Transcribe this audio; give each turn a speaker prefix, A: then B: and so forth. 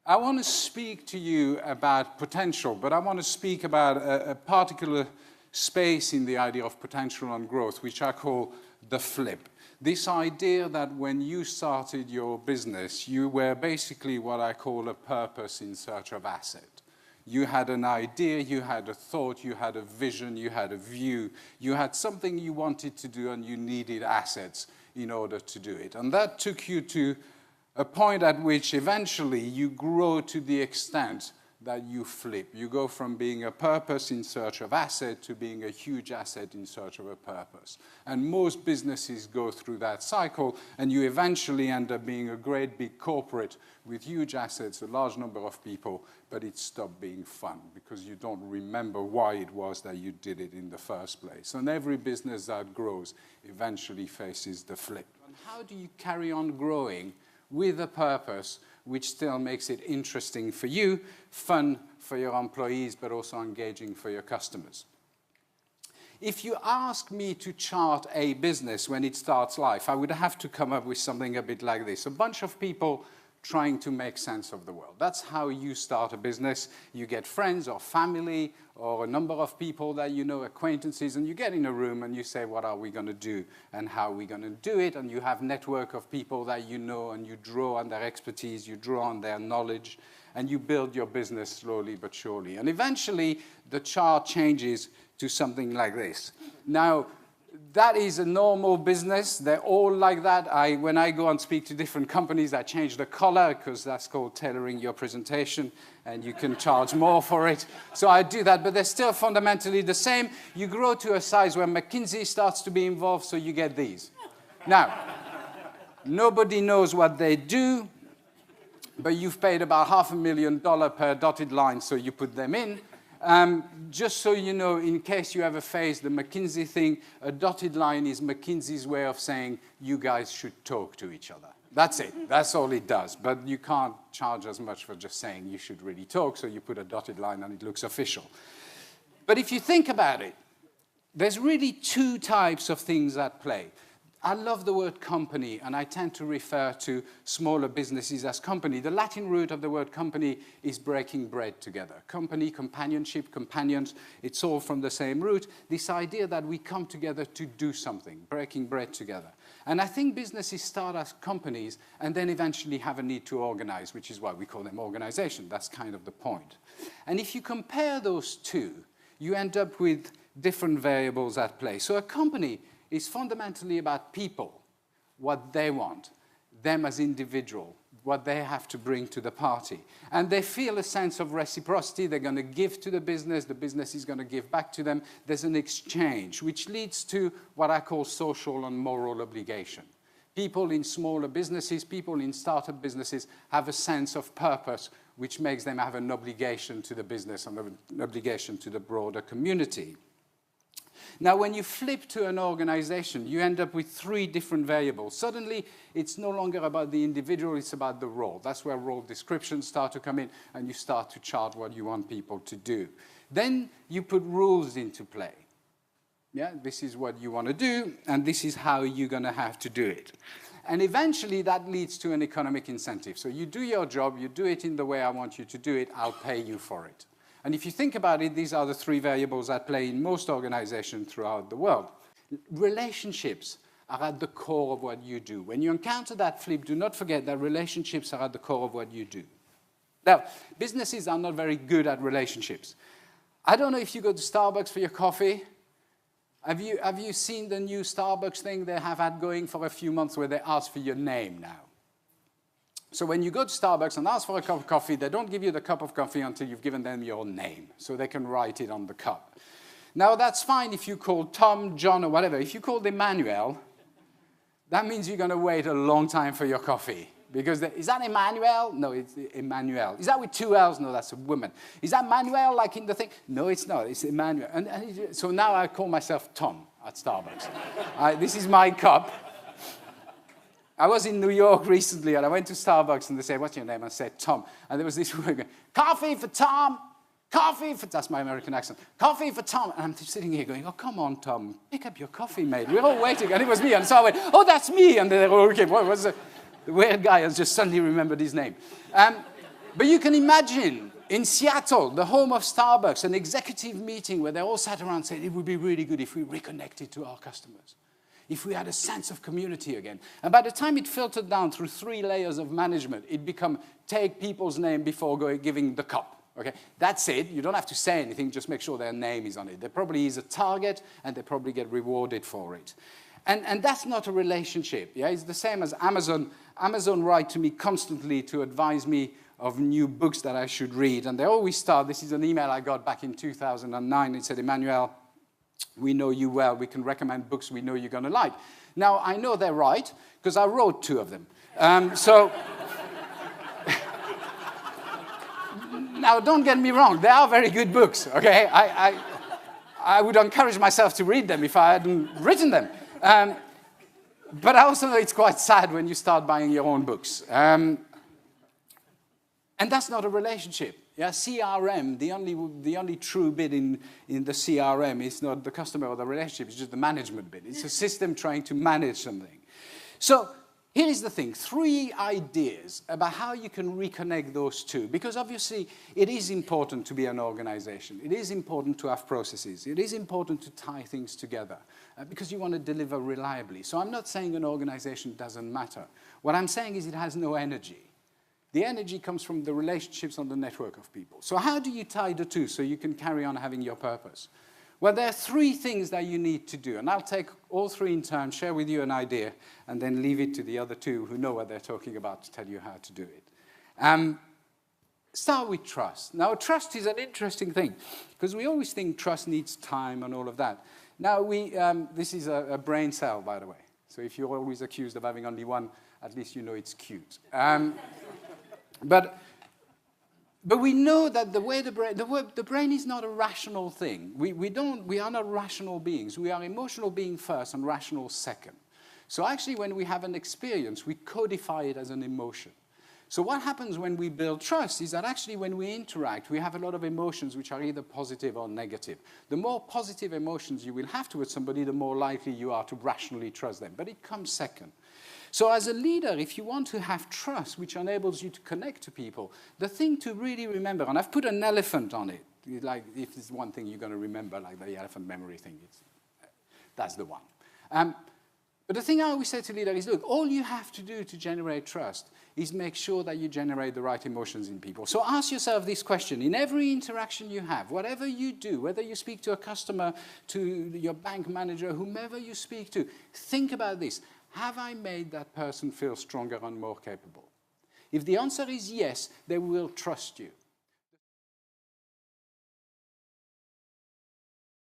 A: I want to speak to you about potential, but I want to speak about a particular space in the idea of potential and growth, which I call the flip. This idea that when you started your business, you were basically what I call a purpose in search of asset. You had an idea, you had a thought, you had a vision, you had a view, you had something you wanted to do and you needed assets in order to do it. And that took you to a point at which eventually you grow to the extent that you flip. You go from being a purpose in search of asset to being a huge asset in search of a purpose. And most businesses go through that cycle, and you eventually end up being a great big corporate with huge assets, a large number of people, but it stopped being fun because you don't remember why it was that you did it in the first place. And every business that grows eventually faces the flip. And how do you carry on growing with a purpose which still makes it interesting for you, fun for your employees, but also engaging for your customers? If you ask me to chart a business when it starts life, I would have to come up with something a bit like this. A bunch of people trying to make sense of the world. That's how you start a business. You get friends or family or a number of people that you know, acquaintances, and you get in a room and you say, what are we going to do and how are we going to do it? And you have a network of people that you know, and you draw on their expertise, you draw on their knowledge, and you build your business slowly but surely. And eventually, the chart changes to something like this. Now, that is a normal business. They're all like that. When I go and speak to different companies, I change the color because that's called tailoring your presentation, and you can charge more for it. So I do that, but they're still fundamentally the same. You grow to a size where McKinsey starts to be involved, so you get these. Now, nobody knows what they do, but you've paid about $500,000 per dotted line, so you put them in. Just so you know, in case you ever face the McKinsey thing, a dotted line is McKinsey's way of saying you guys should talk to each other. That's it. That's all it does. But you can't charge as much for just saying you should really talk, so you put a dotted line and it looks official. But if you think about it, there's really two types of things at play. I love the word company, and I tend to refer to smaller businesses as company. The Latin root of the word company is breaking bread together. Company, companionship, companions, it's all from the same root. This idea that we come together to do something, breaking bread together. And I think businesses start as companies and then eventually have a need to organize, which is why we call them organization. That's kind of the point. And if you compare those two, you end up with different variables at play. So a company is fundamentally about people, what they want, them as individual, what they have to bring to the party. And they feel a sense of reciprocity. They're going to give to the business is going to give back to them. There's an exchange, which leads to what I call social and moral obligation. People in smaller businesses, people in startup businesses have a sense of purpose, which makes them have an obligation to the business and an obligation to the broader community. Now, when you flip to an organization, you end up with three different variables. Suddenly, it's no longer about the individual, it's about the role. That's where role descriptions start to come in, and you start to chart what you want people to do. Then you put rules into play. Yeah, this is what you want to do, and this is how you're going to have to do it. And eventually, that leads to an economic incentive. So you do your job, you do it in the way I want you to do it, I'll pay you for it. And if you think about it, these are the three variables at play in most organizations throughout the world. Relationships are at the core of what you do. When you encounter that flip, do not forget that relationships are at the core of what you do. Now, businesses are not very good at relationships. I don't know if you go to Starbucks for your coffee. Have you seen the new Starbucks thing they have had going for a few months where they ask for your name now? So when you go to Starbucks and ask for a cup of coffee, they don't give you the cup of coffee until you've given them your name, so they can write it on the cup. Now, that's fine if you call Tom, John, or whatever. If you call Emmanuel, that means you're going to wait a long time for your coffee. Because is that Emmanuel? No, it's Emmanuel. Is that with two L's? No, that's a woman. Is that Manuel, like in the thing? No, it's not. It's Emmanuel. So now I call myself Tom at Starbucks. This is my cup. I was in New York recently, and I went to Starbucks, and they said, what's your name? I said, Tom. And there was this woman going, coffee for Tom, coffee for... That's my American accent. Coffee for Tom. And I'm sitting here going, oh, come on, Tom. Pick up your coffee, mate. We're all waiting. And it was me. And so I went, oh, that's me. And they were all, okay, what was it? The weird guy has just suddenly remembered his name. But you can imagine in Seattle, the home of Starbucks, an executive meeting where they all sat around saying it would be really good if we reconnected to our customers, if we had a sense of community again. And by the time it filtered down through 3 layers of management, it became take people's name before giving the cup. Okay, that's it. You don't have to say anything, just make sure their name is on it. There probably is a target, and they probably get rewarded for it. And that's not a relationship. Yeah? It's the same as Amazon. Amazon write to me constantly to advise me of new books that I should read. And they always start, this is an email I got back in 2009. It said, Emmanuel, we know you well. We can recommend books we know you're going to like. Now, I know they're right, because I wrote 2 of them. Now, don't get me wrong. They are very good books, okay? I would encourage myself to read them if I hadn't written them. But also, it's quite sad when you start buying your own books. And that's not a relationship. Yeah, CRM, the only true bit in the CRM is not the customer or the relationship, it's just the management bit. It's a system trying to manage something. So here is the thing, 3 ideas about how you can reconnect those 2. Because obviously, it is important to be an organization. It is important to have processes. It is important to tie things together because you want to deliver reliably. So I'm not saying an organization doesn't matter. What I'm saying is it has no energy. The energy comes from the relationships on the network of people. So how do you tie the 2 so you can carry on having your purpose? Well, there are 3 things that you need to do. And I'll take all 3 in turn, share with you an idea, and then leave it to the other 2 who know what they're talking about to tell you how to do it. Start with trust. Now, trust is an interesting thing, because we always think trust needs time and all of that. Now, this is a brain cell, by the way. So if you're always accused of having only one, at least you know it's cute. But we know that the way the brain is not a rational thing. We are not rational beings. We are emotional beings first and rational second. So actually, when we have an experience, we codify it as an emotion. So what happens when we build trust is that actually when we interact, we have a lot of emotions which are either positive or negative. The more positive emotions you will have towards somebody, the more likely you are to rationally trust them. But it comes second. So as a leader, if you want to have trust, which enables you to connect to people, the thing to really remember, and I've put an elephant on it, like if there's one thing you're going to remember, like the elephant memory thing, that's the one. But the thing I always say to leaders is, look, all you have to do to generate trust is make sure that you generate the right emotions in people. So ask yourself this question. In every interaction you have, whatever you do, whether you speak to a customer, to your bank manager, whomever you speak to, think about this. Have I made that person feel stronger and more capable? If the answer is yes, they will trust you.